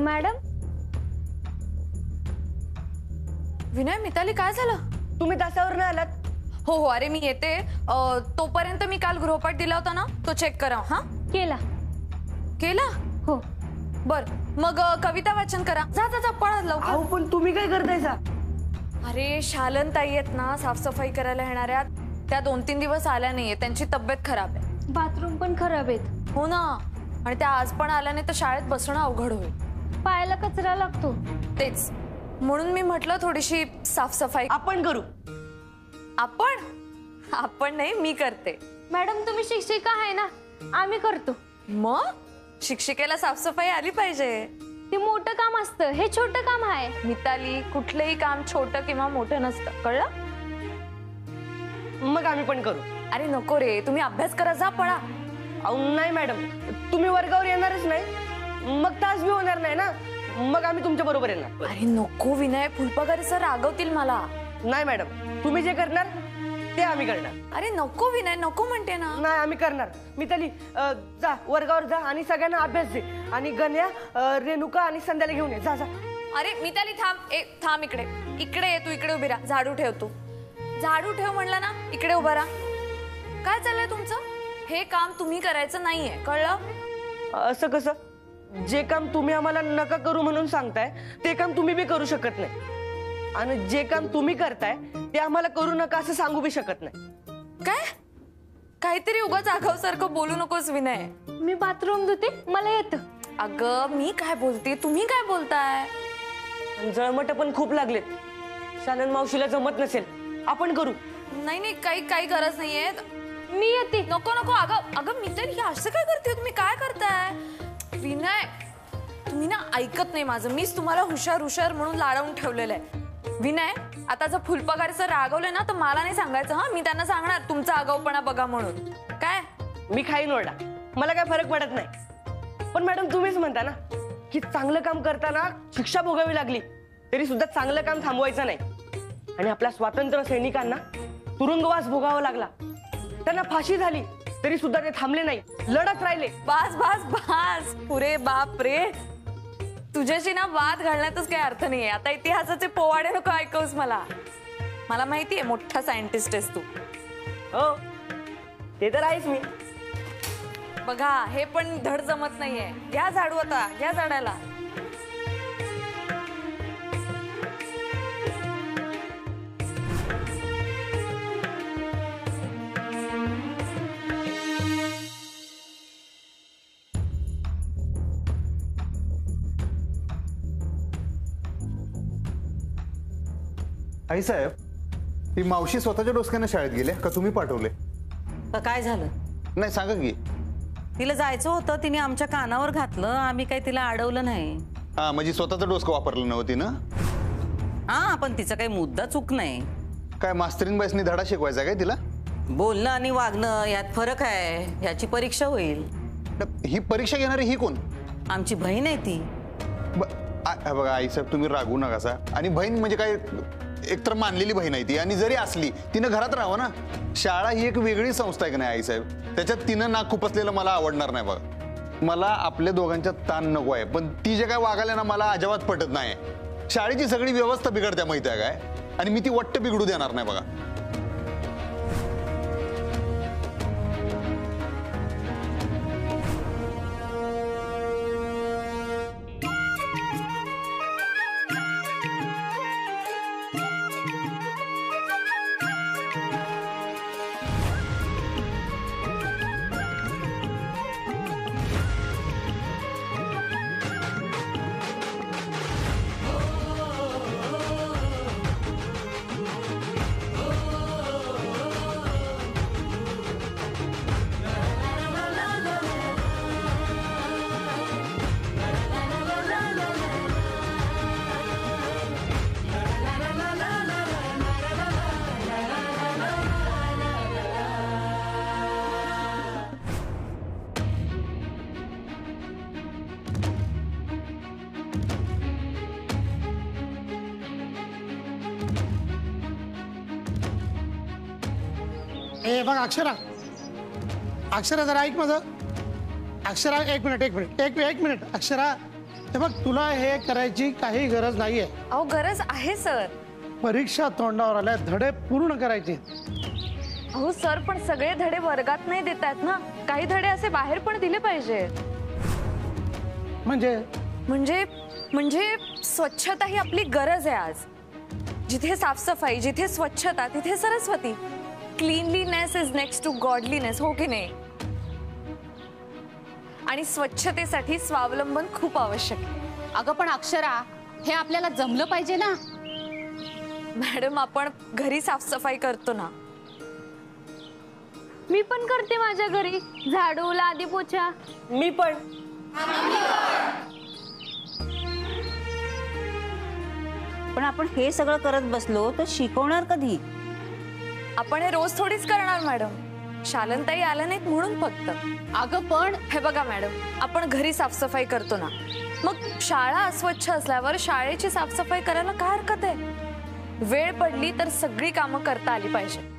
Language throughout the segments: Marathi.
मॅडम. विनय, मिताली काय झालं? तुम्ही तासावर नाही आलात? हो हो, अरे मी येते. तोपर्यंत मी काल गृहपाठ दिला होता ना, तो चेक करा. हा केला. केला? हो. बर, मग कविता वाचन करा. जा जा जा, पळा लवकर. अहो पण तुम्ही काय करतायसा? अरे शालन ताई आहेत ना साफसफाई करायला येणाऱ्या, त्या 2-3 दिवस आल्या नाहीये. त्यांची तब्येत खराब आहे. बाथरूम पण खराब आहेत. हो ना, आणि त्या आज पण आल्या नाही तर शाळेत बसणं अवघड होईल. पायाला कचरा लागतो. तेच म्हणून मी म्हटलं थोडीशी साफसफाई आपण करू. आपण नाही, मी करते. मॅडम तुम्ही शिक्षिका आहे ना, आम्ही करतो. मग शिक्षिकेला साफसफाई आली पाहिजे. ते मोठं काम असतं, हे छोटं काम आहे. मिताली, कुठलंही काम छोटं किंवा मोठं नसतं, कळलं? मग आम्ही पण करू. अरे नको रे, तुम्ही अभ्यास करा, जा पळा. अहो नाही मॅडम, तुम्ही वर्गावर येणारच नाही, मग तास बी होणार नाही ना, मग आम्ही तुमच्या बरोबर येणार. अरे नको विनय, फुलपगारे सर रागवतील मला. नाही मॅडम, तुम्ही जे करणार ते आम्ही करणार. अरे नको विनय, नको म्हणते ना. नाही, आम्ही करणार. मिताली जा वर्गावर जा आणि सगळ्यांना अभ्यास दे. आणि गण्या, रेणुका आणि संध्याला घेऊन ये. जा जा. अरे मिताली थांब, थांब. इकडे इकडे ये, तू इकडे उभी राहा. झाडू ठेव. तू झाडू ठेव म्हणलं ना, इकडे उभा राहा. काय चाललंय तुमचं? हे काम तुम्ही करायचं नाहीये, कळलं? असं कसं? जे काम तुम्ही आम्हाला नका करू म्हणून सांगताय ते काम तुम्ही बी करू शकत नाही, आणि जे काम तुम्ही करताय ते आम्हाला करू नका असं सांगू बी शकत नाही. काय? काहीतरी उगाच आगावसारखं बोलू नकोस विनय. मी बाथरूम धुते, मला येतं. अगं मी काय बोलते, तुम्ही काय बोलताय? जळमट पण खूप लागलेत. शालन मावशीला जमत नसेल, आपण करू. नाही नाही, काही गरज नाहीये. मी येते. नको नको. अगं मिताली, हे असं काय करते? तुम्ही काय करताय? विनय, तुम्ही ना ऐकत नाही माझं. मीच तुम्हाला हुशार म्हणून लाडवून ठेवलेलं आहे. विनय, आता जर फुलपगार सर रागवले ना तर मला नाही सांगायचं. हा, मी त्यांना सांगणार तुमचा आगाऊपणा बघा म्हणून. काय? मी खाईन ओरडा, मला काय फरक पडत नाही. पण मॅडम तुम्हीच म्हणता ना की चांगलं काम करताना शिक्षा भोगावी लागली तरी सुद्धा चांगलं काम थांबवायचं नाही. आणि आपल्या स्वातंत्र्य सैनिकांना तुरुंगवास भोगावा लागला, त्यांना फाशी झाली तरी सुद्धा ते थांबले नाही, लढत राहिले. बास बास बास, पुरे बाप रे. तुझ्याशी ना वाद घालण्यातच काही अर्थ नाहीये. आता इतिहासाचे पोवाडे नको ऐकूस मला. मला माहितीये मोठा सायंटिस्ट आहेस तू. हो, ते तर आहेच मी. बघा, हे पण धड जमत नाहीये. घ्या झाडू आता, घ्या झाडायला. आई साहेब, ही मावशी स्वतःच्या डोसक्याने शाळेत गेले का तुम्ही पाठवले? काय झालं? नाही सांगा की. तिला जायचं होतं, तिने आमच्या कानावर घातलं, आम्ही काही तिला अडवलं नाही. हा, म्हणजे स्वतःचं डोसकं वापरलं नव्हती ना? हा, पण तिचा काही मुद्दा चूक नाही. काय मास्तरीन बाईसनी धडा शिकवायचा काय तिला? बोलणं आणि वागणं यात फरक आहे, याची परीक्षा होईल. ही परीक्षा घेणारी ही कोण? आमची बहीण आहे ती. बघा आई साहेब, तुम्ही रागू नका सा. आणि बहीण म्हणजे काय, एकतर मानलेली बहीण आहे ती, आणि जरी असली तिनं घरात राहावं ना. शाळा ही एक वेगळी संस्था आहे का नाही आई साहेब? त्याच्यात तिनं नाक खुपसलेलं मला आवडणार नाही. बघा, मला आपल्या दोघांच्या ताण नको आहे, पण ती जे काय वागायला ना मला अजिबात पटत नाही. शाळेची सगळी व्यवस्था बिघडत्या माहिती आहे काय, आणि मी ती वट्ट बिघडू देणार नाही. बघा ए बघ अक्षरा, अक्षरा जरा ऐक माझं. अक्षरा एक मिनिट अक्षरा, हे बघ, तुला हे करायची काही गरज नाहीये. अहो गरज आहे सर. परीक्षा तोंडावर आल्या, धडे पूर्ण करायचे. अहो सर, पण सगळे धडे वर्गात नाही देतात ना, काही धडे असे बाहेर पण दिले पाहिजेत. म्हणजे म्हणजे म्हणजे स्वच्छता ही आपली गरज आहे आज. जिथे साफसफाई, जिथे स्वच्छता, तिथे Saraswati. Cleanliness is next to godliness, हो की नाही? आणि स्वच्छतेसाठी स्वावलंबन खूप आवश्यक आहे. अगं पण अक्षरा, हे आपल्याला जमलं पाहिजे ना. मॅडम, आपण घरी साफसफाई करतो ना. मी पण करते माझ्या घरी झाडू, लादी, पोछा. मी पण. पण आपण हे सगळं करत बसलो तर शिकवणार कधी? आपण हे रोज थोडीच करणार मॅडम. शालनताई आल्या नाहीत म्हणून फक्त. अगं पण हे बघा मॅडम, आपण घरी साफसफाई करतो ना, मग शाळा अस्वच्छ असल्यावर शाळेची साफसफाई करायला काय हरकत आहे? वेळ पडली तर सगळी कामं करता आली पाहिजे.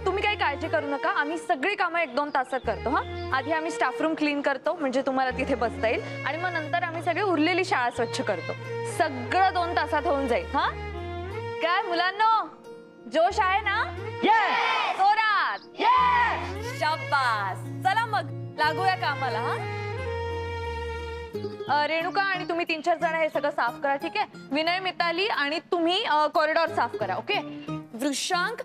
तुम्ही काही काळजी करू नका, आम्ही सगळी कामं 1-2 तासात करतो. हा, आधी आम्ही स्टाफ रूम क्लीन करतो, म्हणजे तुम्हाला तिथे बसता येईल, आणि मग नंतर आम्ही सगळी उरलेली शाळा स्वच्छ करतो. सगळं 2 तासात होऊन जाईल. हा, काय मुलांनो, जोश आहे ना? जोरात. शाबास. चला मग लागूया कामाला. हा, रेणुका आणि तुम्ही 3-4 जण हे सगळं साफ करा, ठीक आहे? विनय, मिताली आणि तुम्ही कॉरिडॉर साफ करा. ओके? वृषांक,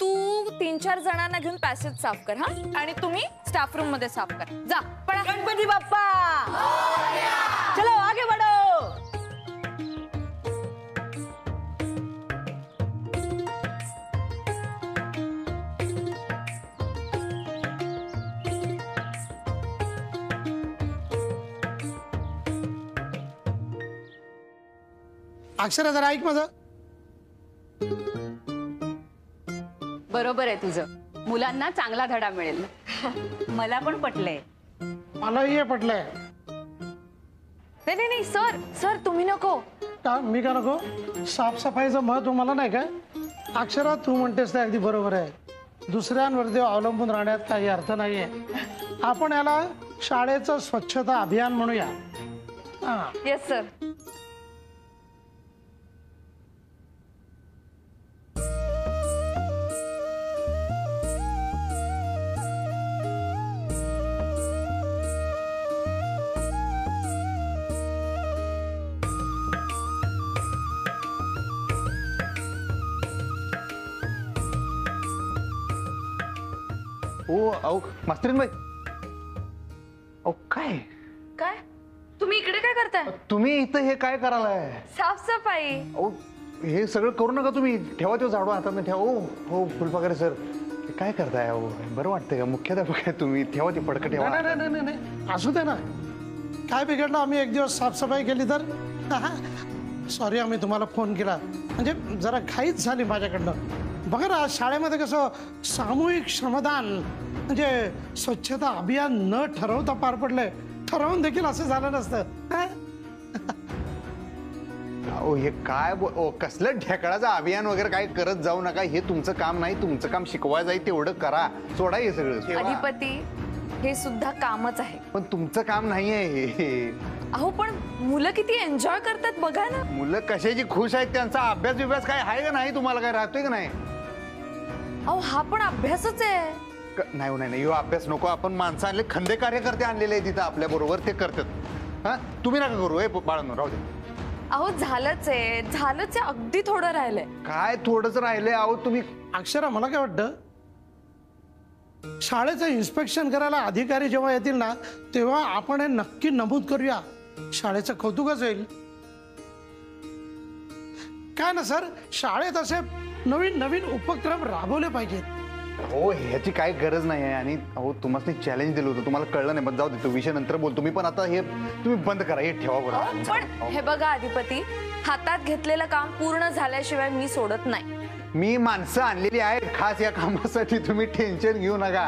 तू 3-4 जणांना घेऊन पॅसेज साफ कर. हा, आणि तुम्ही स्टाफ रूम मध्ये साफ कर. जा पळा. गणपती बाप्पा, चलो आगे बढ़ो. अक्षरा, जरा ऐक माझं. बरोबर आहे तुझं. मुलांना चांगला धडा मिळेल. मला पण पटलंय. मलाही हे पटलंय. नाही नाही नाही सर, सर तुम्ही नको. का मी का नको? साफसफाईचं महत्व मला नाही काय? अक्षरा, तू म्हणतेस ते अगदी बरोबर आहे. दुसऱ्यांवरती अवलंबून राहण्यात काही अर्थ नाहीये. आपण याला शाळेचं स्वच्छता अभियान म्हणूया. हा, येस सर. ओ अहो मास्तरीन बाई, अहो काय काय तुम्ही इकडे काय करताय? तुम्ही इथं हे काय करायलाय? साफसफाई. अहो हे सगळं करू नका तुम्ही. ठेवा तो झाडू हातात ठेवा. ओ हो फुलपाखरे सर, हे काय करताय? अहो बरं वाटतंय का? मुख्याध्यापक आहे तुम्ही, ठेवा ती पडकं ठेवा. नाही नाही नाही नाही, असू दे ना. काय बिघडलं आम्ही एक दिवस साफसफाई केली तर? सॉरी, आम्ही तुम्हाला फोन केला म्हणजे जरा घाईच झाली माझ्याकडनं. बघा ना, शाळेमध्ये कसं सामूहिक श्रमदान म्हणजे स्वच्छता अभियान न ठरवता पार पडलंय. ठरवून देखील असं झालं नसतं. अहो हे काय कसलं ढेकळाचं अभियान वगैरे काय करत जाऊ नका. हे तुमचं काम नाही. तुमचं काम शिकवाय जाईल तेवढं करा. सोडा हे सगळं. अधिपती, हे सुद्धा कामच आहे. पण तुमचं काम नाहीये हे. अहो पण मुलं किती एन्जॉय करतात बघा ना. मुलं कशाची खुश आहेत. त्यांचा अभ्यास बिभ्यास काय आहे का नाही? तुम्हाला काय राहतोय का नाही? अहो हा पण अभ्यासच आहे. नाही नाही, यो अभ्यास नको. आपण माणसं आणले, खंदे कार्यकर्ते आणलेले आहेत तिथं आपल्या बरोबर, ते करतात. हा, तुम्ही नका करू. हे बाळांनो राहू दे. अहो झालंच आहे, झालंच आहे. अगदी थोडं राहिलंय. काय थोडंच राहिलंय? अहो तुम्ही अक्षरा, मला काय वाटतं, शाळेचं इन्स्पेक्शन करायला अधिकारी जेव्हा येतील ना, तेव्हा आपण हे नक्की नमूद करूया. शाळेचं कौतुकच होईल. काय ना सर, शाळेत असे नवीन नवीन उपक्रम राबवले पाहिजेत. हो, ह्याची काय गरज नाही आहे. आणि अहो तुम्हाला चॅलेंज दिलं होतं, तुम्हाला कळलं नाही. पण जाऊ दे, तो विषय नंतर बोलतो मी. पण आता हे तुम्ही बंद करा. हे ठेवा बरं. पण हे बघा अधिपती, हातात घेतलेलं काम पूर्ण झाल्याशिवाय मी सोडत नाही. मी माणसं आणलेली आहेत खास या कामासाठी, तुम्ही टेन्शन घेऊ नका.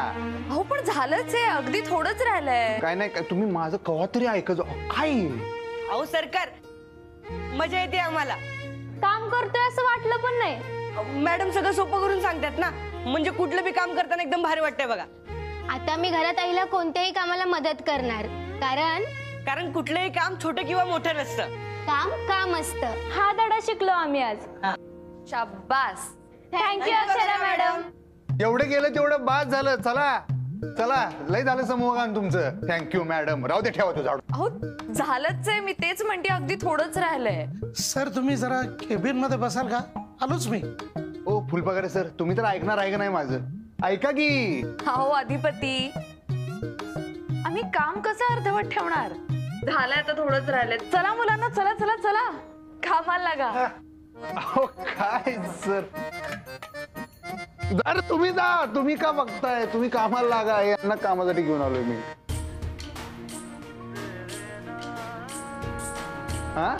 अहो पण झालंच आहे, अगदी थोडंच राहिलंय. काय नाही, तुम्ही माझं कवा तरी ऐकत जाऊ. काय अहो सरकार, मजा येते आम्हाला. काम करतोय असं वाटलं पण नाही. मॅडम सगळं सोपं करून सांगतात ना, म्हणजे कुठलं बी काम करताना एकदम भारी वाटतंय बघा. आता मी घरात आईला कोणत्याही कामाला मदत करणार, कारण कुठलंही काम छोटं किंवा मोठं नसतं. काम काम असतं. हा धडा शिकलो आम्ही आज. शाबास. Thank you Akshara madam. एवढं गेलं तेवढं बाद झालं. चला चला, लय झालं समूहगान तुमचं. Thank you madam. राहू दे, ठेवा तू झाडू. अहो झालंच आहे, मी तेच म्हणते, अगदी थोडंच राहिलंय. सर तुम्ही जरा केबिन मध्ये बसाल का? आलोच मी. ओ फुलपगारे सर, तुम्ही तर ऐकणार आहे का नाही माझं? ऐका की. अहो अधिपती, आम्ही काम कसं अर्धवट ठेवणार? झालंय आता थोडंच राहिलंय. चला मुलांना, चला चला चला, कामाला लागा. अहो काय सर, अरे तुम्ही जा, तुम्ही का बघताय? तुम्ही कामाला लागा, यांना कामासाठी घेऊन आलोय मी. हा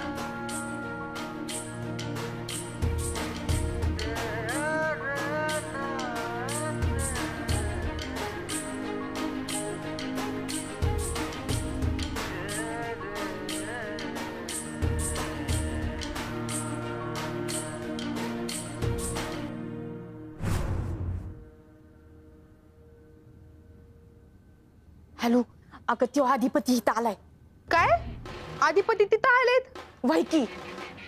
हॅलो, अगं त्यो अधिपती इथं आलाय. काय? अधिपती तिथं आलेत? वय की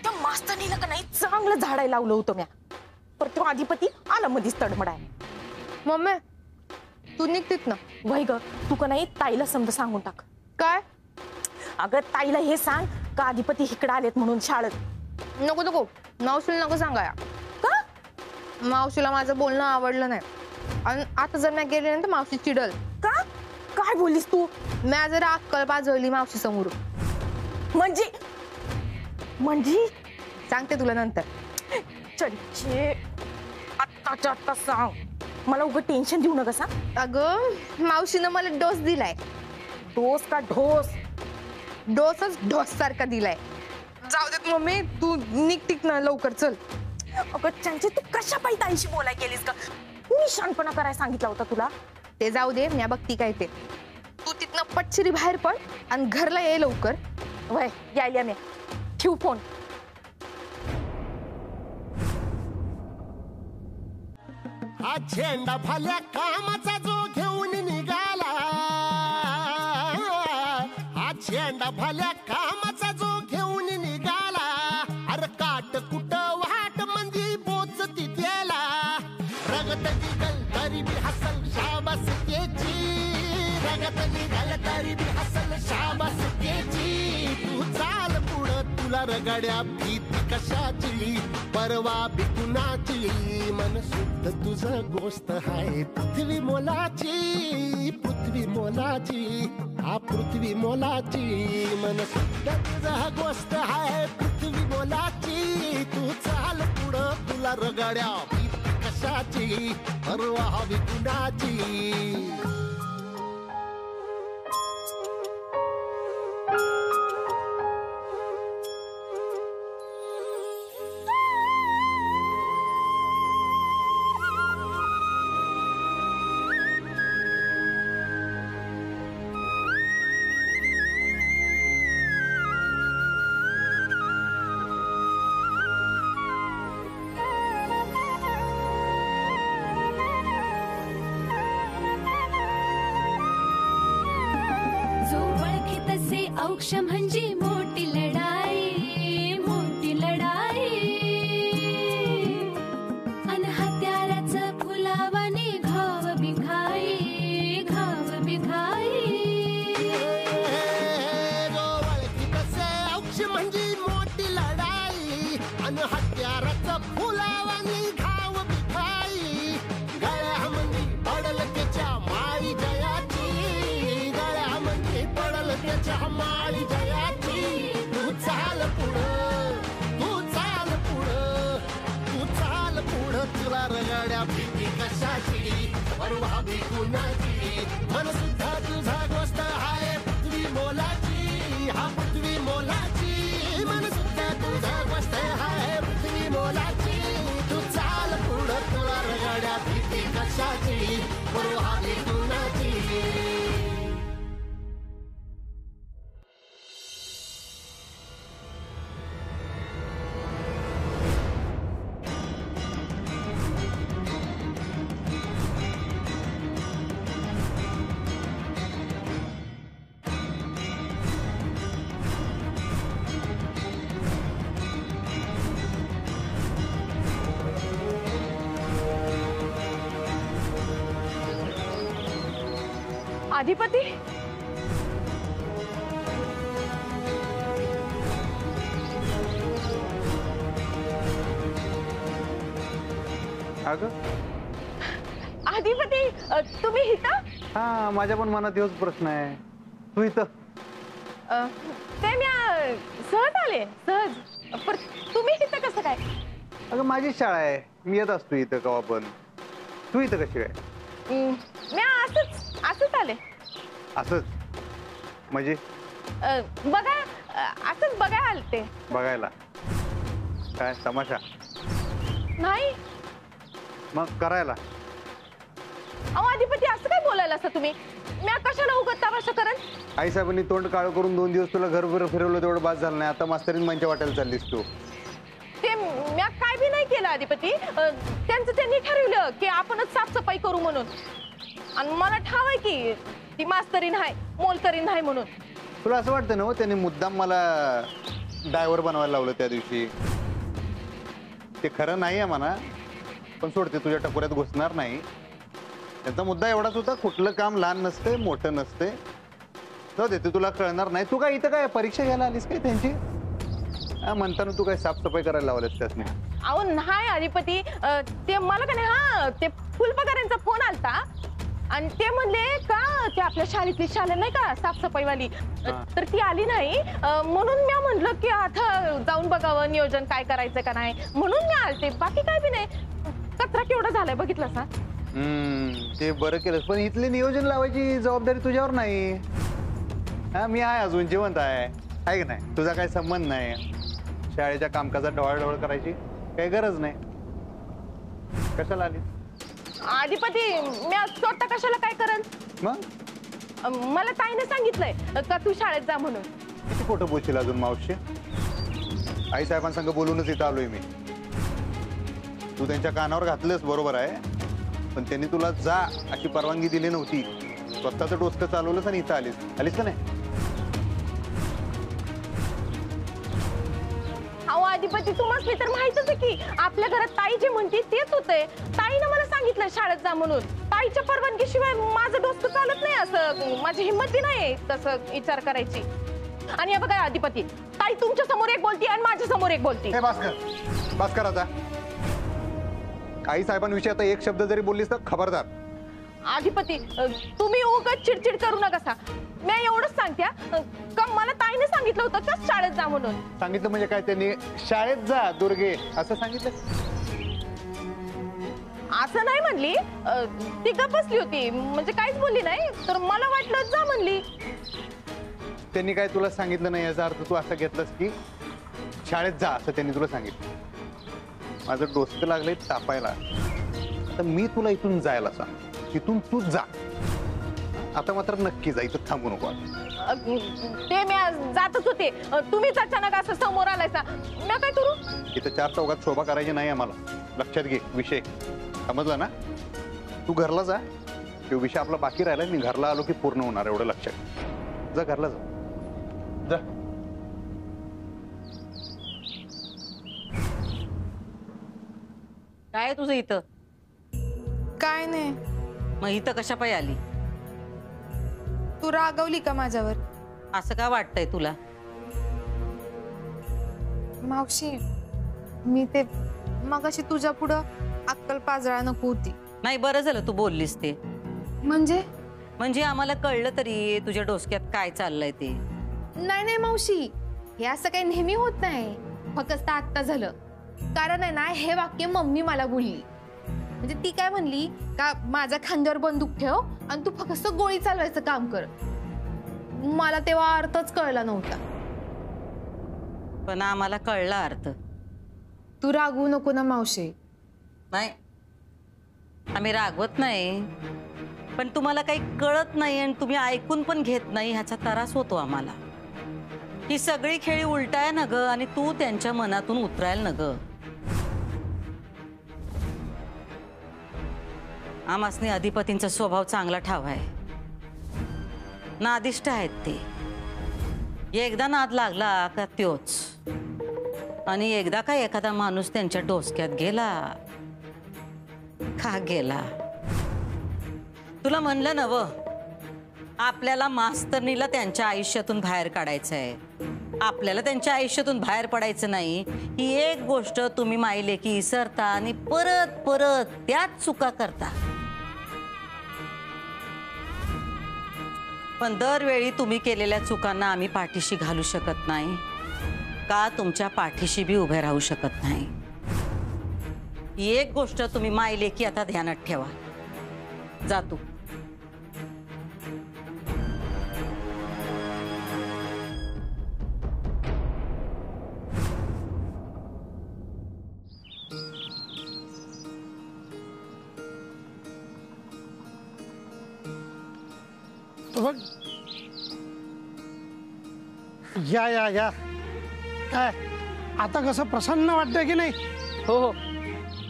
त्या मास्तनीला का नाही चांगलं झाडायला लावलं होतं म्या, पर तो अधिपती आला मधीच तडमडाय. मम्मी तू निघतीत ना. वय ग, तू का नाही ताईला समजा सांगून टाक. काय? अगं ताईला हे सांग का अधिपती इकडे आलेत म्हणून शाळेत. नको नको, मावशीला नको सांगाया. का? मावशीला माझं बोलणं आवडलं नाही, आणि आता जर मी गेले तर मावशी चिडल. का? काय बोललीस तू? मी जरा अक्कल पाजवली मावशी समोर. म्हणजे म्हणजे सांगते तुला नंतर. चलचे आत्ताच्या आत्ता सांग, मला उगं टेन्शन देऊ नका सांग. अगं मावशीनं मला डोस दिलाय. डोस का ढोस? डोसच ढोस सारखा दिलाय. जाऊ देत मम्मी, तू निघतीत ना लवकर, चल. अगं चंचे, तू कशा पायी ताईशी बोलाय केलीस का? मी शानपणा करायला सांगितलं होता तुला. ते जाऊ दे, मी बघती काय ते. तू तिथनं पटशिरी बाहेर पड आणि घरला ये लवकर. वय यायला मी. ठेव फोन. हा झेंडा भल्या कामाचा जो घेऊन निघाला, हा झेंडा भल्या कामाचा जो घेऊन निघाला. अरे काट कुट वाट मंदी बोचती त्याला, रगत निघल तरी बी हसल शाबास त्याची, रगत निघल तरी बी हसल शाबास त्याची. तू चाल पुढं, तुला रगड्या भीती कशाची, परवा बी कुणाची, मन शुद्ध तुझं गोष्ट हाय पृथ्वी मोलाची, पृथ्वी मोलाची, हा पृथ्वी मोलाची, मन शुद्ध तुझं गोष्ट हाय पृथ्वी मोलाची. तू चाल पुढं, तुला रगड्या भीती कशाची, परवा बी कुणाची. औक्ष म्हणजे मोठी लढाई, मोठी लढाई. अन हत्याराचं फुलावाने घाव बिघाई, घाव बिघाई. औक्ष म्हणजे मोठी लढाई, अन हत्याराचं फुलावाने घाव बिघाई. गळ्यामध्ये पडल त्याच्या माळी जयाची, गळ्यामध्ये पडल त्याच्या माळी जयाची. तू चाल पुढं, तू चाल पुढं, तू चाल पुढं, तुला रगड्या भीती कशाची, परवा भी कुणाची, मन सुद्धा तुझा गोष्ट हाय पृथ्वी मोलाची, हा पृथ्वी मोलाची, मन सुद्धा तुझा गोष्ट हाय पृथ्वी मोलाची. तू चाल कशाची बरोहाली कुणाची. अधिपती अगं अधिपती तुम्ही इथं? हा माझ्या पण मनात हेच प्रश्न आहे. तू इथं? ते मी सहज आले सहज. पण तुम्ही इथं कसं काय? अगं माझी शाळा आहे, मी येत असतो इथं कवा पण. तू इथं कशी काय? मी असंच आले. असंच म्हणजे? बघा असंच बघायला आलते. बघायला काय तमाशा? नाही. मग करायला? अहो अधिपती असं काय बोलायला असं तुम्ही? मी कशाला उगत तमाशा करेन? आई साहेबांनी तोंड काळ करून 2 दिवस तुला घरभर फिरवलं तेवढं बाद झालं नाही. आता मास्तरीन मंच्या वाटायला चाललीस तू. ते मी काय बी नाही केलं अधिपती. त्यांचं त्यांनी ठरवलं की आपणच साफसफाई करू म्हणून. आणि मला ठाव आहे की ती मास्तरीन आहे मोलकरीन नाही म्हणून. तुला असं वाटतं ना त्यांनी मुद्दाम मला ड्रायव्हर बनवायला लावलं त्या दिवशी? ते खरं नाही आहे म्हणा, पण सोडते तुझ्या टकोऱ्यात घुसणार नाही. त्यांचा मुद्दा एवढाच होता, कुठलं काम लहान नसते मोठं नसते. जाऊ दे, ते तुला कळणार नाही. तू काय इथं काय परीक्षा घ्यायला आलीस काय त्यांची? म्हणताना तू काय साफसफाई करायला लावल्यास त्यासनी? अहो नाही अधिपती, ते मला का नाही हा ते फुलपगारांचा फोन आलता आणि ते म्हणले का ते आपल्या शाळेतली शाळा नाही का साफसफाईवाली, तर ती आली नाही. म्हणून मी म्हटलं की आता जाऊन बघावं नियोजन काय करायचं का नाही, म्हणून मी आलते. बाकी काय बी नाही. कचरा केवढा झालाय बघितलं सा? ते बरं केलंस, पण इथले नियोजन लावायची जबाबदारी तुझ्यावर नाही. हा मी आहे, अजून जिवंत आहे का नाही? तुझा काही संबंध नाही. शाळेच्या कामकाजात ढवळढवळ करायची काही गरज नाही. कशाला आली? अधिपती मी स्वतः कशाला काय करेन? मग मला ताईने सांगितलंय का तू शाळेत जा म्हणून. किती खोटं बोलशील अजून मावशी? आई साहेबांसंग बोलूनच इथं आलोय मी. तू त्यांच्या कानावर घातलंस बरोबर आहे, पण त्यांनी तुला जा अशी परवानगी दिली नव्हती. स्वतःचं डोसकं चालवलंस आणि इथं आलीस का नाही? अहो अधिपती तुम्हाला मी तर माहितच आहे की आपल्या घरात ताई जे म्हणते तेच होते. ताईनं मला सांगितलं शाळेत जा म्हणून. ताईच्या परवानगीशिवाय माझं डोसकं चालत नाही. असं माझी हिंमत बी नाही तसं विचार करायची. आणि हे बघा अधिपती, ताई तुमच्या समोर एक बोलती आणि माझ्या समोर एक बोलती. बस कर आता. आई साहेबांविषयी आता एक शब्द जरी बोललीस तर खबरदार. अधिपती तुम्ही उगाच चिडचिड करू नका. मी एवढंच सांगते का मला ताईने सांगितलं होतं का शाळेत जा म्हणून. सांगितलं म्हणजे काय? त्यांनी शाळेत जा दुर्गे असं सांगितलं? असं नाही म्हणली. ती गप्प बसली होती, म्हणजे काहीच बोलली नाही. तर मला वाटलं जा म्हणली. त्यांनी काय तुला सांगितलं नाही याचा अर्थ तू असं घेतलंस की शाळेत जा असं त्यांनी तुला सांगितलं? माझं डोसकं लागलंय तापायला. आता मी तुला इथून जायला सांग, इथून तू जा. आता मात्र नक्की जा, इथं थांबू नको. ते मी जातच होते, तुम्हीच अचानक असं समोर आलायसा. मी काय करू? इथं 4 चौघात शोभा करायची नाही आम्हाला. लक्षात घे विषय, समजला ना? तू घरला जा. तो विषय आपला बाकी राहिला. मी घरला आलो की पूर्ण होणार, एवढं लक्षात. जा घरला जा. काय आहे तुझं इथं? काय नाही. मग इथं कशा पायी आली? तू रागवली का माझ्यावर? असं का वाटतंय तुला? मावशी मी ते मगाशी तुझ्या पुढं अक्कल पाजळा नको होती. नाही, बरं झालं तू बोललीस ते. म्हणजे आम्हाला कळलं तरी तुझ्या डोसक्यात काय चाललंय ते. नाही मावशी, हे असं काही नेहमी होत नाही. फक्त आत्ता झालं. कारण आहे ना, हे वाक्य मम्मी मला बोलली. म्हणजे ती काय म्हणली का माझ्या खांद्यावर बंदूक ठेव आणि तू फक्त गोळी चालवायचं काम कर. मला तेव्हा अर्थच कळला नव्हता. पण आम्हाला कळला अर्थ. तू रागवू नको ना मावशी. नाही, आम्ही रागवत नाही, पण तुम्हाला काही कळत नाही आणि तुम्ही ऐकून पण घेत नाही ह्याचा त्रास होतो आम्हाला. ही सगळी खेळी उलटाय ना ग, आणि तू त्यांच्या मनातून उतरायला न ग. आमासनी अधिपतींचा स्वभाव चांगला ठावाय, नादिष्ट आहेत ते. एकदा नाद लागला का त्योच, आणि एकदा काय एखादा माणूस त्यांच्या डोसक्यात गेला का गेला. तुला म्हणलं नव, आपल्याला मास्तरनीला त्यांच्या आयुष्यातून बाहेर काढायचंय, आपल्याला त्यांच्या आयुष्यातून बाहेर पडायचं नाही. ही एक गोष्ट तुम्ही मायले की विसरता आणि परत परत त्याच चुका करता. पण दरवेळी तुम्ही केलेल्या चुकांना आम्ही पाठीशी घालू शकत नाही का, तुमच्या पाठीशी बी उभे राहू शकत नाही. ही एक गोष्ट तुम्ही मायले की आता ध्यानात ठेवा. जा तू. बघ, या या या. काय आता कसं प्रसन्न वाटतंय की नाही? हो हो,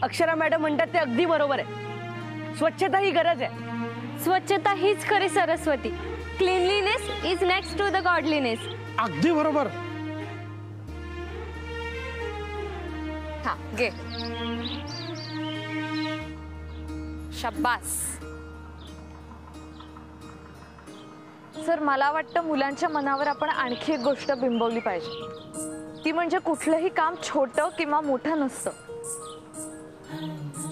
अक्षरा मॅडम म्हणतात ते अगदी बरोबर आहे. स्वच्छता ही गरज आहे. स्वच्छता हीच खरी Saraswati. Cleanliness is next to the godliness. अगदी बरोबर. हा घे. शाबास. सर, मला वाटतं मुलांच्या मनावर आपण आणखी एक गोष्ट बिंबवली पाहिजे. ती म्हणजे कुठलंही काम छोटं किंवा मोठं नसतं.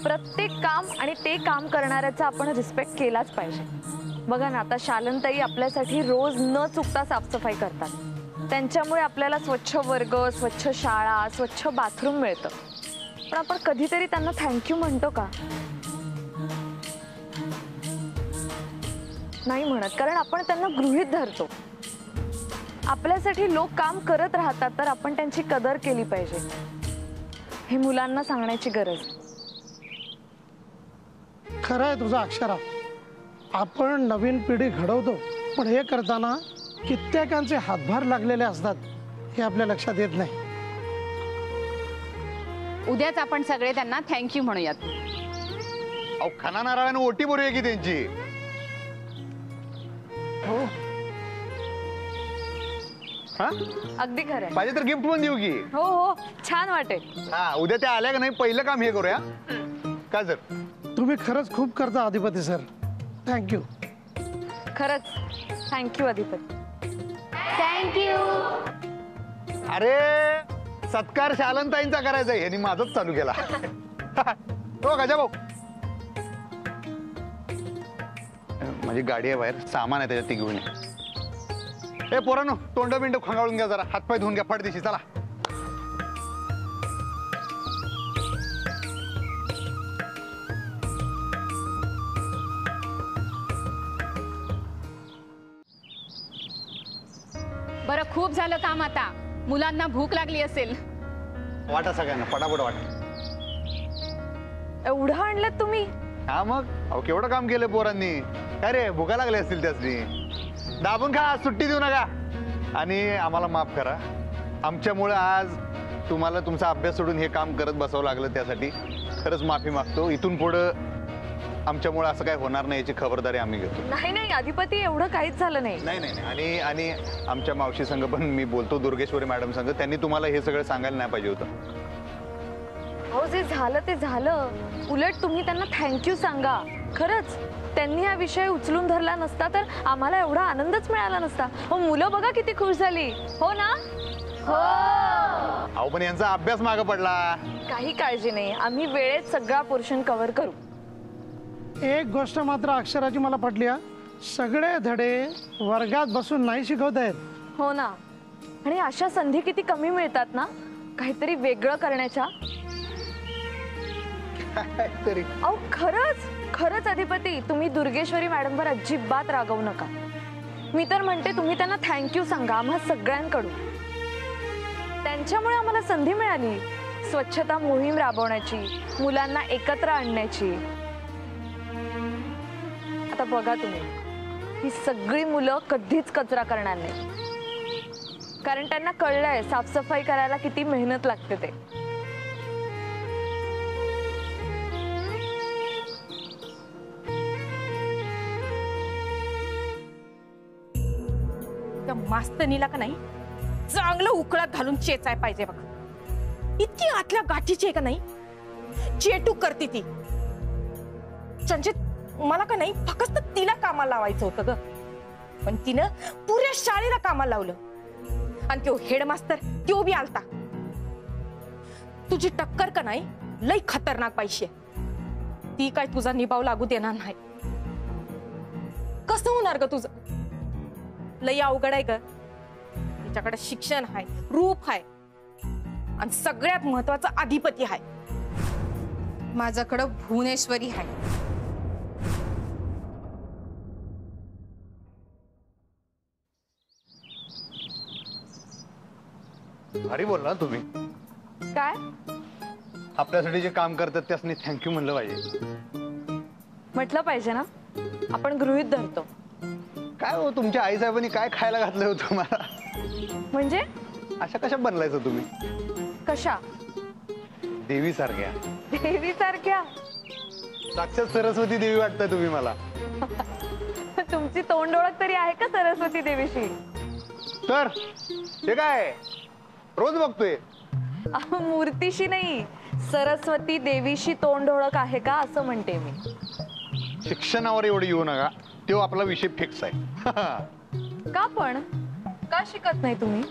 प्रत्येक काम आणि ते काम करणाऱ्याचा आपण रिस्पेक्ट केलाच पाहिजे. बघा ना, आता शालनताई आपल्यासाठी रोज न चुकता साफसफाई करतात. त्यांच्यामुळे आपल्याला स्वच्छ वर्ग, स्वच्छ शाळा, स्वच्छ बाथरूम मिळतं. पण आपण कधीतरी त्यांना थँक्यू म्हणतो का? नाही म्हणत, कारण आपण त्यांना गृहीत धरतो. आपल्यासाठी लोक काम करत राहतात तर आपण त्यांची कदर केली पाहिजे. हे मुलांना सांगण्याची गरज. खरं आहे तुझा अक्षरा. आपण नवीन पिढी घडवतो, पण हे करताना कित्येकांचे हातभार लागलेले असतात हे आपल्या लक्षात येत नाही. उद्याच आपण सगळे त्यांना थँक्यू म्हणूयात. अहो, खाना नारळानं ओटी बोलूया की त्यांची. हो, हा, अगदी खरं आहे. पाहिजे तर गिफ्ट पण देऊ की. हो हो, छान वाटेल. हा, उद्या त्या आल्या का नाही, पहिलं काम हे करूया. काय सर? तुम्ही खरंच खूप करता अधिपती सर. थँक्यू. खरंच थँक्यू अधिपती. थँक्यू. अरे, सत्कार शालनताईंचा करायचा, यांनी माझंच चालू केला. हो गजा भाऊ, माझी गाडी आहे बाहेर, सामान आहे त्याच्यात, ती घेऊन ये. पोरांनो, तोंड बिंड खंगाळून घ्या जरा, हातपाय धुवून घ्या फटदिशी. चला. बरं, खूप झालं काम आता. मुलांना भूक लागली असेल. वाटा सगळ्यांना, पटापट वाटा. एवढं आणलं तुम्ही? हा मग, अहो केवढं काम केलं पोरांनी. काय रे, भुका लागले असतील त्यासनी. दाबून खा, सुट्टी देऊ नका. आणि आम्हाला माफ करा, आमच्यामुळे आज तुम्हाला तुमचा अभ्यास सोडून हे काम करत बसावं लागलं. त्यासाठी खरंच माफी मागतो. इथून पुढं आमच्यामुळे असं काय होणार नाही याची खबरदारी आम्ही घेतो. नाही नाही अधिपती, एवढं काहीच झालं नाही. नाही नाही. आणि आणि आमच्या मावशी संघ पण मी बोलतो, दुर्गेश्वरी मॅडम संघ, त्यांनी तुम्हाला हे सगळं सांगायला नाही पाहिजे होतं. हो, जे झालं ते झालं. उलट तुम्ही त्यांना थँक्यू सांगा. खरंच त्यांनी हा विषय उचलून धरला नसता तर आम्हाला एवढा आनंदच मिळाला नसता. हो, मुलं बघा किती खुश झाली. हो ना? हो. अहो, पण यांचा अभ्यास मागे पडला. काही काळजी नाही, आम्ही वेळेत सगळा पोर्शन कव्हर करू. एक गोष्ट मात्र अक्षराची मला पटली. सगळे धडे वर्गात बसून नाही शिकवत आहेत. हो ना. आणि अशा संधी किती कमी मिळतात ना काहीतरी वेगळं करण्याच्या. अहो, खरंच खरंच अधिपती, तुम्ही दुर्गेश्वरी मॅडमवर अजिबात रागवू नका. मी तर म्हणते तुम्ही त्यांना थँक्यू सांगा आम्हा सगळ्यांकडून. त्यांच्यामुळे आम्हाला संधी मिळाली स्वच्छता मोहीम राबवण्याची, मुलांना एकत्र आणण्याची. आता बघा तुम्ही, ही सगळी मुलं कधीच कचरा करणार नाही, कारण त्यांना कळलंय साफसफाई करायला किती मेहनत लागते ते. त्या मास्तनीला का नाही चांगलं उकळात घालून चेचाय पाहिजे बघ. इतकी आतल्या गाठीची आहे का नाही, चेटू करते ती. संचित मला का नाही फक्त तिला कामाला लावायचं होतं ग, पण तिनं पुऱ्या शाळेला कामाला लावलं. आणि तो हेडमास्तर तो बी आलता. तुझी टक्कर का नाही लई खतरनाक पाहिजे, ती काय तुझा निभाव लागू देणार नाही. कसं होणार ग तुझं? लई अवघड आहे ग. तिच्याकडे शिक्षण आहे, रूप आहे, आणि सगळ्यात महत्वाचं अधिपती आहे. माझ्याकडं भुवनेश्वरी आहे. भारी बोलला तुम्ही. काय आपल्यासाठी जे काम करतात त्यासनी थँक्यू म्हणलं पाहिजे. म्हटलं पाहिजे ना, आपण गृहीत धरतो. काय हो, तुमच्या आई साहेबांनी काय खायला घातलं होतं तुम्हाला? म्हणजे अशा कशा बनलायचं तुम्ही? कशा? देवी सारख्या. देवी सारख्या? साक्षात सरस्वती देवी वाटताय तुम्ही मला. तुमची तोंड ओळख तरी आहे का सरस्वती देवीशी? तर हे काय रोज बघतोय. मूर्तीशी नाही, सरस्वती देवीशी तोंड ओळख आहे का असं म्हणते मी. शिक्षणावर एवढं येऊ नका, तो आपला विषय फिक्स आहे. का पण? का शिकत नाही तुम्ही?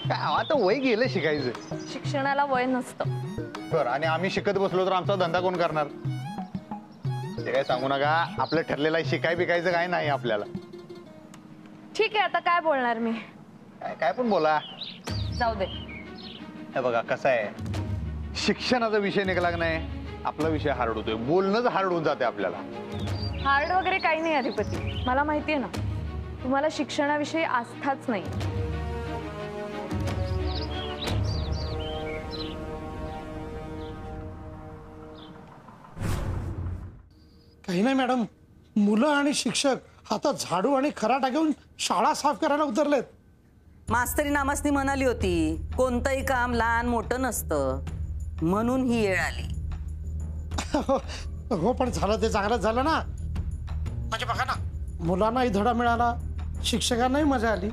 काय आता वय गेलं शिकायचं. शिक्षणाला वय नसतं. बरं, आणि आम्ही शिकत बसलो तर आमचा धंदा कोण करणार? ते काय सांगू नका, आपलं ठरलेलं आहे, शिकाय बिकायचं काय नाही आपल्याला. ठीक आहे, आता काय बोलणार मी? काय पण बोला, जाऊ दे. हे बघा कसं आहे, शिक्षणाचा विषय निघाला की नाही आपला विषय हार्ड होतोय, बोलणंच हार्ड होऊन जाते आपल्याला. हार्ड वगैरे काही नाही अधिपती, मला माहितीये ना तुम्हाला शिक्षणाविषयी आस्थाच नाही. काही नाही मॅडम, मुलं आणि शिक्षक आता झाडू आणि खराटा घेऊन शाळा साफ करायला उतरलेत. मास्तरी नामासनी म्हणाली होती कोणतंही काम लहान मोठं नसतं, म्हणून ही वेळ आली. हो, पण झालं ते चांगलंच झालं ना. म्हणजे बघा ना, मुलांनाही धडा मिळाला, शिक्षकांनाही मजा आली.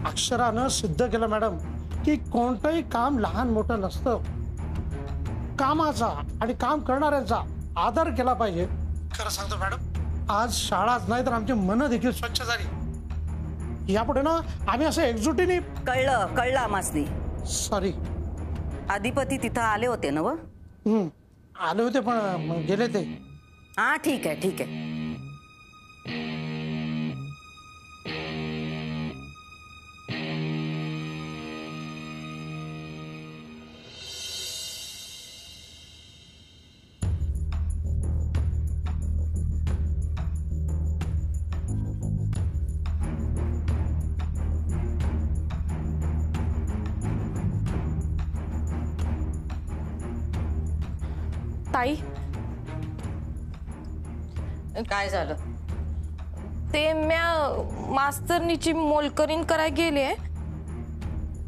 अक्षरानं सिद्ध केलं मॅडम की कोणतंही काम लहान मोठं नसतं. कामाचा आणि काम करणाऱ्यांचा आदर केला पाहिजे. खरं सांगतो मॅडम, आज शाळाच नाही तर आमची मनं देखील स्वच्छ झाली. यापुढे ना आम्ही असं एकजुटीने. कळलं आमासनी. सॉरी. अधिपती तिथं आले होते ना? आले होते पण गेले ते. हा ठीक आहे ठीक आहे. ताई, काय झालं? ते म्या मास्तरनीची मोलकरीण करायला गेले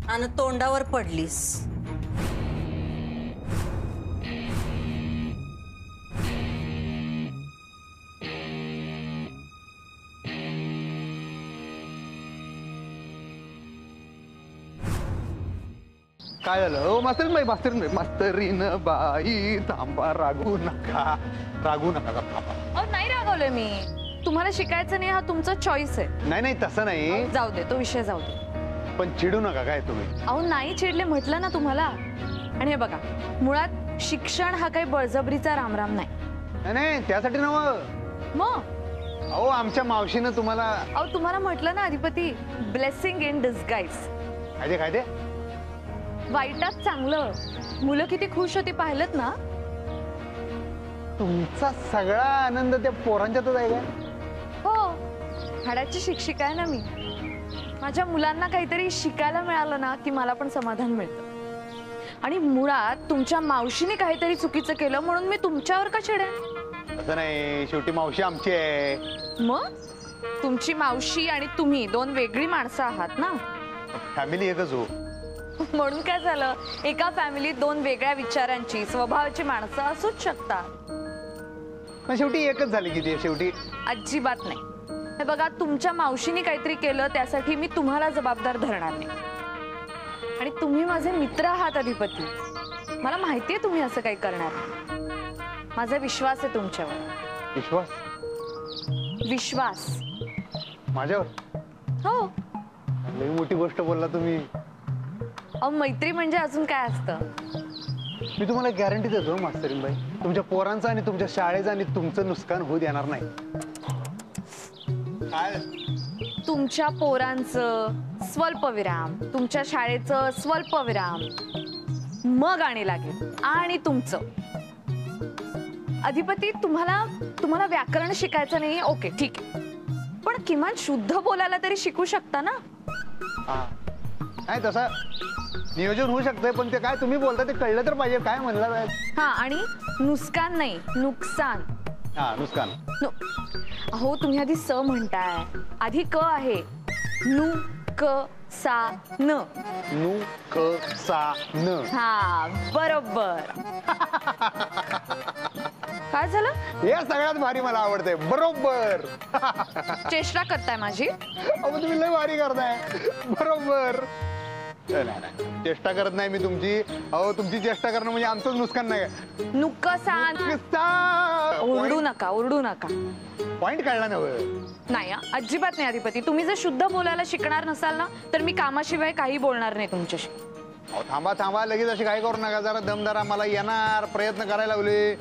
आणि तोंडावर पडलीस. काय झालं? हो मास्तरीन बाई, मास्तरीन बाई थांबा, रागू नका थांबा. नाही रागवले मी, तुम्हाला शिकायचं नाही हा तुमचा चॉईस आहे. नाही तसं नाही. जाऊ दे, तो विषय जाऊ दे. पण चिडू नका काय तुम्ही. अहो नाही चिडले म्हटलं ना तुम्हाला. आणि हे बघा, मुळात शिक्षण हा काही बळजबरीचा रामराम नाही. नाही त्यासाठी नव्ह. मग अहो आमच्या मावशीनं तुम्हाला. अहो तुम्हाला म्हटलं ना अधिपती, ब्लेसिंग इन डिस्गाइज. काय ते वाईटात चांगलं. मुलं किती खुश होती पाहिलत ना. तुमचा सगळा आनंद त्या पोरांच्यातच आहे का? हो, हाडाची शिक्षिका आहे ना मी. माझ्या मुलांना काहीतरी शिकायला मिळालं ना की मला पण समाधान मिळतं. आणि मुळात तुमच्या मावशीने काहीतरी चुकीचं केलं म्हणून मी तुमच्यावर का चिडेन? असं नाही, शेवटी मावशी आमची आहे. मग तुमची मावशी आणि तुम्ही दोन वेगळी माणसं आहात ना. फॅमिली एकच हो. म्हणून काय झालं, एका फॅमिलीत दोन वेगळ्या विचारांची स्वभावाची माणसं असूच शकतात. पण शेवटी एकच झाली की ती शेवटी. अजिबात नाही. हे बघा, तुमच्या मावशीने काहीतरी केलं त्यासाठी मी तुम्हाला जबाबदार धरणार नाही. आणि तुम्ही माझे मित्र आहात अधिपती. मला माहितीये तुम्ही असं काही करणार नाही. माझा विश्वास आहे तुमच्यावर. विश्वास? विश्वास माझ्यावर? हो. लई मोठी गोष्ट बोलला तुम्ही. अहो, मैत्री म्हणजे अजून काय असतं. मी तुम्हाला गॅरंटी देतो मास्तरीनबाई, तुमच्या पोरांचं आणि तुमच्या शाळेचं आणि तुमचं नुकसान होऊ देणार नाही. काय? तुमच्या पोरांचं स्वल्पविराम, तुमच्या शाळेचं स्वल्पविराम, मग आणि लागेल. आणि तुमचं अधिपती, तुम्हाला व्याकरण शिकायचं नाही, ओके ठीक आहे, पण किमान शुद्ध बोलायला तरी शिकू शकता ना. नाही तसं नियोजन होऊ शकतंय, पण ते काय तुम्ही बोलता ते कळलं तर पाहिजे. काय म्हणलं पाहिजे. हा, आणि नुकसान नाही, नुकसान. हा, नुकसान. अहो, तुम्ही आधी स म्हणताय, आधी क आहे. नु क सा न. नु क सा न. हा, बरोबर. काय झालं? हे सगळ्यात भारी मला आवडतंय. बरोबर. चेष्टा करताय माझी? अहो, तुम्ही लय भारी करताय. बरोबर. नाही, चेष्टा करत नाही मी तुमची. अहो, तुमची चेष्टा करणं म्हणजे आमचंच नुकसान नाही. नुकसान. ओरडू नका, ओरडू नका. पॉइंट कळला ना. नाही, अजिबात नाही अधिपती. तुम्ही जर शुद्ध बोलायला शिकणार नसाल ना, तर मी कामाशिवाय काही बोलणार नाही तुमच्याशी. अहो, थांबा, लगेच अशी काय करू नका. जरा दमदारा. मला येणार, प्रयत्न करायला लावले.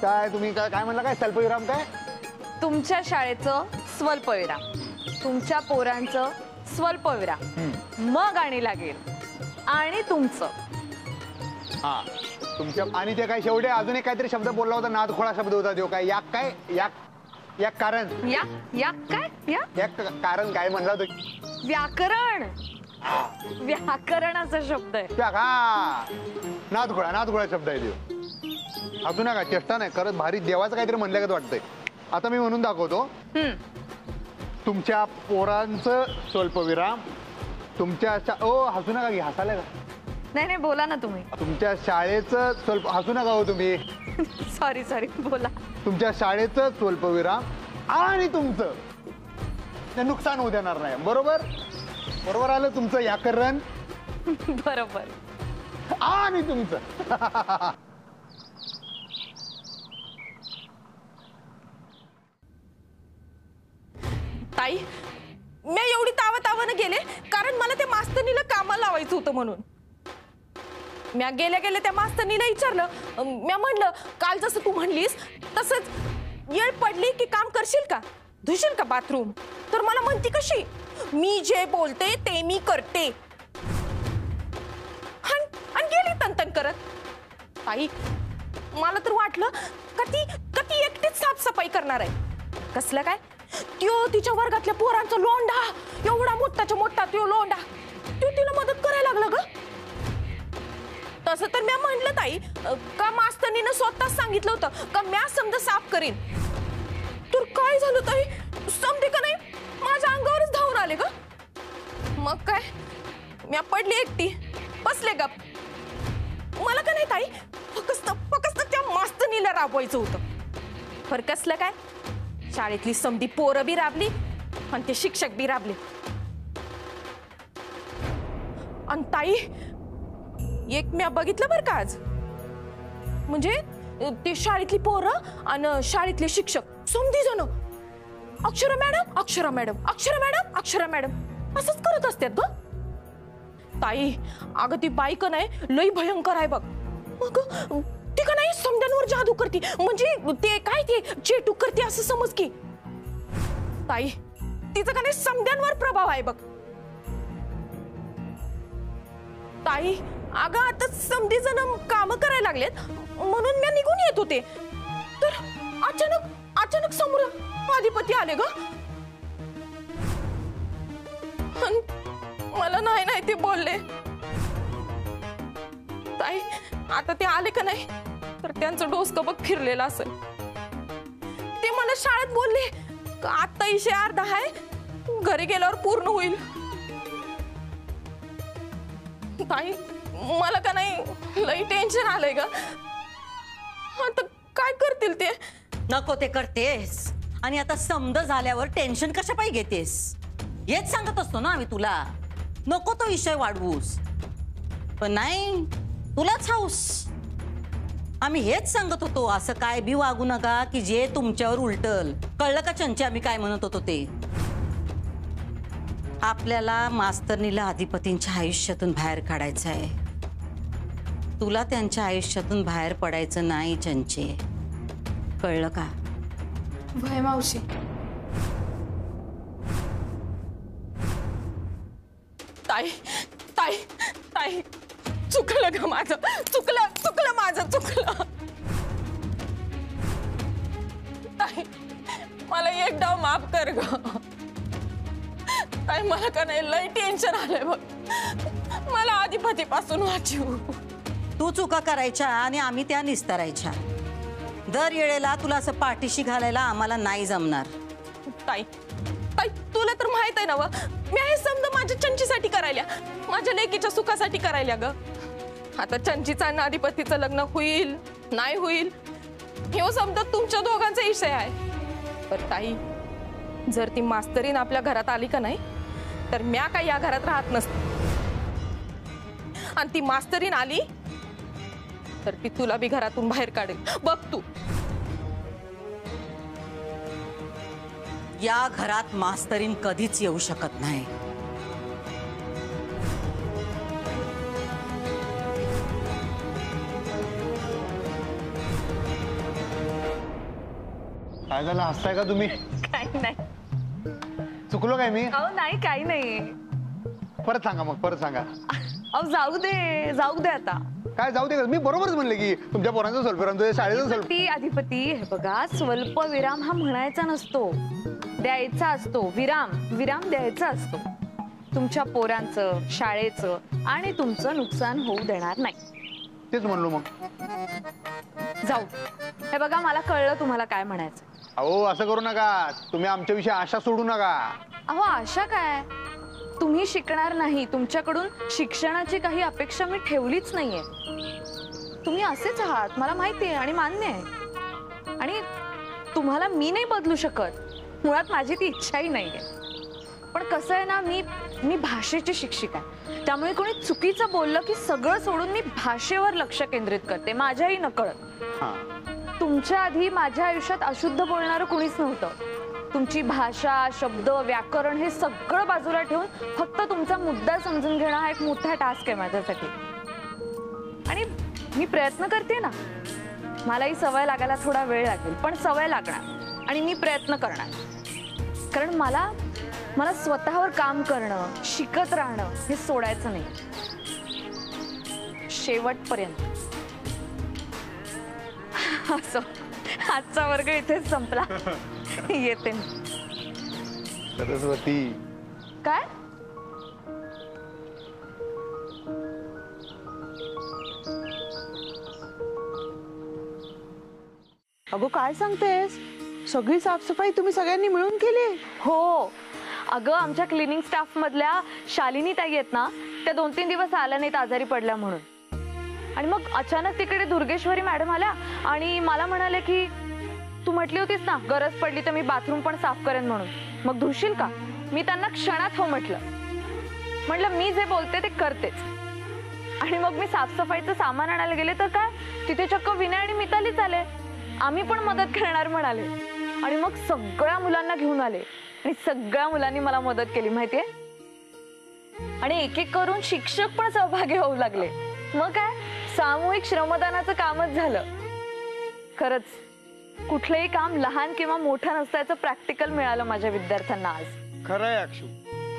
काय तुम्ही काय म्हणला? काय स्वल्पविराम? काय तुमच्या शाळेचं स्वल्पविराम, तुमच्या पोरांचं स्वल्पविराम, मग आणि लागेल. आणि तुमचं. हा, तुमच्या. आणि ते काय शेवटी अजून एक काहीतरी शब्द बोलला होता, नादखोळा शब्द होता तो. काय याक? काय याक कारण? या काय? याक कारण काय म्हणला होता? व्याकरण. व्याकरणाचा शब्द आहे. हा, नादखोळा शब्द आहे तो. अजून नका, चेष्टा नाही करत. भारी देवाचं काहीतरी म्हणलं का वाटतंय. आता मी म्हणून दाखवतो. तुमच्या पोरांचं स्वल्पविराम, तुमच्या हसू नका की. हसायला का? नाही, बोला ना तुम्ही. तुमच्या शाळेचं स्वल्प. हसू नका हो तुम्ही. सॉरी, बोला. तुमच्या शाळेचं स्वल्पविराम आणि तुमचं ते नुकसान होऊ देणार नाही. बरोबर आलं तुमचं व्याकरण. बरोबर. आणि तुमचं. ताई, मी एवढी तावातावानं गेले कारण मला त्या मास्तनीला कामाला लावायचं होतं म्हणून. म्या गेल्या त्या मास्तनीला विचारलं. म्या म्हणलं, काल जसं तू म्हणलीस तसंच येळ पडली की काम करशील का, धुशील का बाथरूम? तर मला म्हणती कशी, मी जे बोलते ते मी करते. आणि गेली तनतन करत. ताई, मला तर वाटलं का ती एकटीच साफसफाई करणार आहे. कसलं काय, त्यो तिच्या वर्गातल्या पोरांचा लोंढा, एवढा मोठाच्या मोठा त्यो लोंढा, त्यो तिला मदत करायला लागला ग. तसं तर म्या म्हटलं ताई, का मास्तनीनं स्वतःच सांगितलं होतं का म्या समजा साफ करीन. तर काय झालं ताई, समजे का नाही माझ्या अंगावरच धावून आले ग. मग काय, म्या पडली एकटी, बसले गप. मला का नाही ताई, फक्त त्या मास्तनीला राबवायचं होतं. पर कसलं काय, शाळेतली समधी पोरं बी राबली आणि ते शिक्षक बी राबले. आणि ताई, एक म्या बघितलं बरं का आज, म्हणजे ते शाळेतली पोरं आणि शाळेतले शिक्षक समधी जण Akshara madam, Akshara madam, Akshara madam, Akshara madam असंच करत असतात ग. ताई, अगं ती बाई का नाही लई भयंकर आहे बघ. मग ती का नाही समद्यांवर जादू करते, म्हणजे ते काय ते चेटू करते असं समज की. ताई, तिचं का नाही समद्यांवर प्रभाव आहे बघ. ताई, अगं आता समधी जण काम करायला लागलेत म्हणून मी निघून येत होते, तर अचानक समोर अधिपती आले ग. मला नाही ते बोलले. ताई, आता ते आले का नाही तर त्यांचं डोसकं बघ फिरलेलं असेल. ते मला शाळेत बोलले आता इशे अर्धा आहे घरी गेल्यावर पूर्ण होईल. ताई मला का नाही लई टेन्शन आलंय ग. आता काय करतील ते. नको ते करतेस आणि आता समज झाल्यावर टेन्शन कशा पाहिजे घेतेस. हेच सांगत असतो ना आम्ही तुला, नको तो विषय वाढवूस. पण नाही, तुलाच हाऊस. आम्ही हेच सांगत होतो असं काय बी वागू नका की जे तुमच्यावर उलटल. कळलं का चंची आम्ही काय म्हणत होतो ते. आपल्याला मास्तरनीला अधिपतींच्या आयुष्यातून बाहेर काढायचं आहे. तुला त्यांच्या आयुष्यातून बाहेर पडायचं नाही चंचे, कळलं का. भय मावशी. ताई ताई ताई चुकलं ग माझं, चुकलं माझं चुकलं. ताई मला एक डाव माफ कर ग. ताई मला का नाही लई टेन्शन आलंय बघ. मला अधिपतीपासून वाचव. तू चुका करायच्या आणि आम्ही त्या निस्तारायच्या. दर वेळेला तुला असं पाठीशी घालायला आम्हाला नाही जमणार. ताई ताई तुला तर माहित आहे ना व, मी हे समजा माझ्या चंचीसाठी करायला, माझ्या लेकीच्या सुखासाठी करायला ग. आता चंचीचा आणि अधिपतीचं लग्न होईल नाही होईल हे समजा तुमच्या दोघांचा विषय आहे. पण ताई जर ती मास्तरीन आपल्या घरात आली का नाही तर म्या काय या घरात राहत नसते. आणि ती मास्तरीन आली तर ती तुला बी घरातून बाहेर काढेल बघ तू. या घरात मास्तरीन कधीच येऊ शकत नाही. काय झालं, हसताय का तुम्ही. काही नाही. चुकलो काय मी. अहो नाही काही नाही. परत सांगा मग, परत सांगा. अहो जाऊ दे आता. काय जाऊ दे, मी बरोबरच म्हणले की तुमच्या पोरांचं स्वल्पविराम, शाळेचं स्वल्प. ती अधिपती हे बघा, स्वल्प विराम हा म्हणायचा नसतो, द्यायचा असतो. विराम द्यायचा असतो. तुमच्या पोरांचं, शाळेचं आणि तुमचं नुकसान होऊ देणार नाही. तेच म्हणलो मग. जाऊ. हे बघा मला कळलं तुम्हाला काय म्हणायचं. अहो असं करू नका, तुम्ही आमच्याविषयी आशा सोडू नका. अहो आशा काय, तुम्ही शिकणार नाही, तुमच्याकडून शिक्षणाची काही अपेक्षा मी ठेवलीच नाहीये. तुम्ही असेच आहात मला माहिती आहे आणि मान्य आहे. आणि तुम्हाला मी नाही बदलू शकत, मुळात माझी ती इच्छाही नाहीये. पण कसं आहे ना, मी भाषेची शिक्षिका आहे, त्यामुळे कोणी चुकीचं बोललं की सगळं सोडून मी भाषेवर लक्ष केंद्रित करते, माझ्याही नकळत. तुमच्या आधी माझ्या आयुष्यात अशुद्ध बोलणारं कुणीच नव्हतं. तुमची भाषा, शब्द, व्याकरण हे सगळं बाजूला ठेवून फक्त तुमचा मुद्दा समजून घेणं हा एक मोठा टास्क आहे माझ्यासाठी. आणि मी प्रयत्न करते ना. मलाही सवय लागायला थोडा वेळ लागेल, पण सवय लागणार आणि मी प्रयत्न करणार. कारण मला स्वतःवर काम करणं, शिकत राहणं हे सोडायचं नाही शेवटपर्यंत. असं आजचा वर्ग इथेच संपला. येते सरस्वती. काय अगो काय सांगतेस, सगळी साफसफाई तुम्ही सगळ्यांनी मिळून केली. हो अगं, आमच्या क्लिनिंग स्टाफ मधल्या शालिनी ताई आहेत ना, त्या 2-3 दिवस आल्या नाहीत आजारी पडल्या म्हणून. आणि मग अचानक तिकडे दुर्गेश्वरी मॅडम आल्या आणि मला म्हणाले की तू म्हटली होतीस ना गरज पडली तर मी बाथरूम पण साफ करेन म्हणून, मग धुशील का. मी त्यांना क्षणात हो म्हटलं मी जे बोलते ते करतेच. आणि मग मी साफसफाईचं सामान आणायला गेले तर काय, तिथे चक्क विनय आणि मितालीच आले. आम्ही पण मदत करणार म्हणाले. आणि मग सगळ्या मुलांना घेऊन आले आणि सगळ्या मुलांनी मला मदत केली माहितीये. आणि एक एक करून शिक्षक पण सहभागी होऊ लागले. मग काय, सामूहिक श्रमदानाचं कामच झालं. खरंच कुठलंही काम लहान किंवा मोठं नसल्याचं प्रॅक्टिकल मिळालं माझ्या विद्यार्थ्यांना आज. खरंय अक्षू.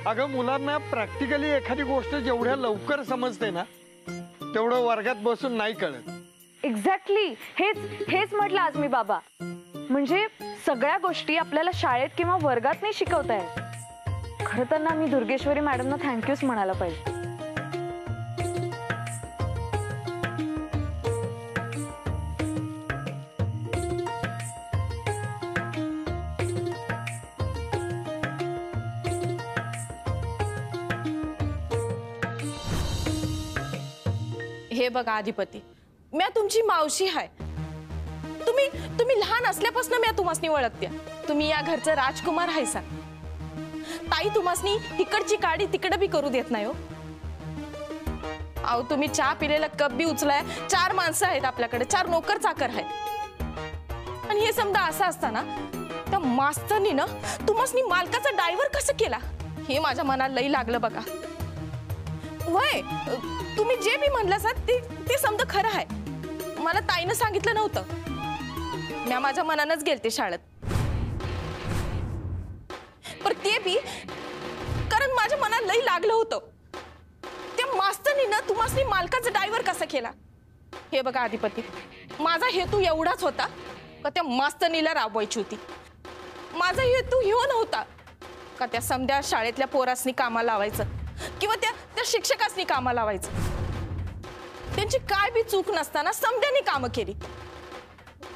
अगं मुलांना प्रॅक्टिकली एखादी गोष्ट जेवढ्या लवकर समजते ना तेवढं वर्गात बसून नाही कळत. एक्झॅक्टली हेच म्हटलं आज मी बाबा. म्हणजे सगळ्या गोष्टी आपल्याला शाळेत किंवा वर्गात नाही शिकवतायत. खरं तर ना मी दुर्गेश्वरी मॅडमना थँक्यूच म्हणायला पाहिजे. हे बघा अधिपती, मी तुमची मावशी आहे. तुम्ही लहान असल्यापासून मी तुम्हासनी ओळखते. तुम्ही या घरचं राजकुमार आहेसा. ताई तुम्हासनी इकडची काडी तिकडं बी करू देत नाही हो. अहो तुम्ही चहा पिलेला कप बी उचलाय. 4 माणसं आहेत आपल्याकडे, 4 नोकर चाकर आहेत. आणि हे समजा असं असताना त्या मास्तरनी ना तुम्हासनी मालकाचा डायव्हर कसं केला हे माझ्या मनाला लई लागलं बघा. वय तुम्ही जे बी म्हणलं ते समजा खरं आहे. मला ताईनं सांगितलं नव्हतं. मी माझ्या मनानच गेलते शाळेत. पण ते बी कारण माझ्या मनाला लई लागलं होतं. त्या मास्तरनीनं तुम्हासनी मालकाचा डायव्हर कसा केला. हे बघा अधिपती, माझा हेतू एवढाच होता का त्या मास्तरनीला राबवायची होती. माझा हेतू ह्यो नव्हता का त्या समध्या शाळेतल्या पोरासनी कामाला लावायचं किंवा त्या शिक्षकासनी कामाला लावायचं. त्यांची काय बी चूक नसताना समध्यानी कामं केली.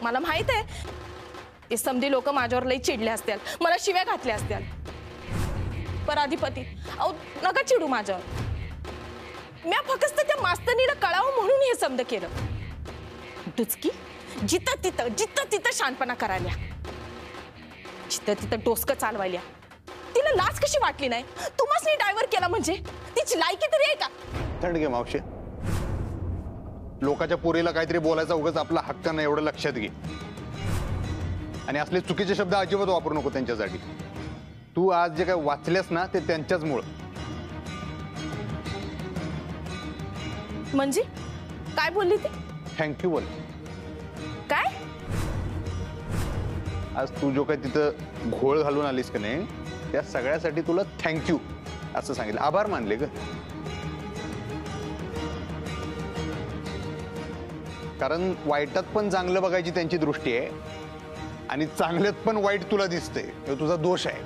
मला माहित आहे ते समधी लोक माझ्यावर लई चिडले असतील, मला शिव्या घातल्या असतील. पर अधिपती अहो नका चिडू माझ्यावर. मी फक्त त्या मास्तरनीला कळावं म्हणून हे समज केलं. डुचकी जिथं तिथं शानपणा करायला, जिथं तिथं डोसकं चालवायला. तिला लाज कशी वाटली नाही. तुम्हासनी डायव्हर केला म्हणजे तिची लायकी तरी आहे का. थंड घे मावशी. लोकांच्या पोरीला काहीतरी बोलायचा उगाच आपला हक्क नाही एवढं लक्षात घे. आणि असले चुकीचे शब्द अजिबात वापरू नको त्यांच्यासाठी. तू आज जे काय वाचलेस ना ते त्यांच्याच मुळे. म्हणजे काय बोलली ती. थँक्यू बोल. काय आज तू जो काय तिथं घोळ घालून आलीस का नाही त्या सगळ्यासाठी तुला थँक्यू असं सांगितलं. आभार मानले ग. कारण वाईटात पण चांगलं बघायची त्यांची दृष्टी आहे आणि चांगल्यात पण वाईट तुला दिसते. तुझा दोष आहे.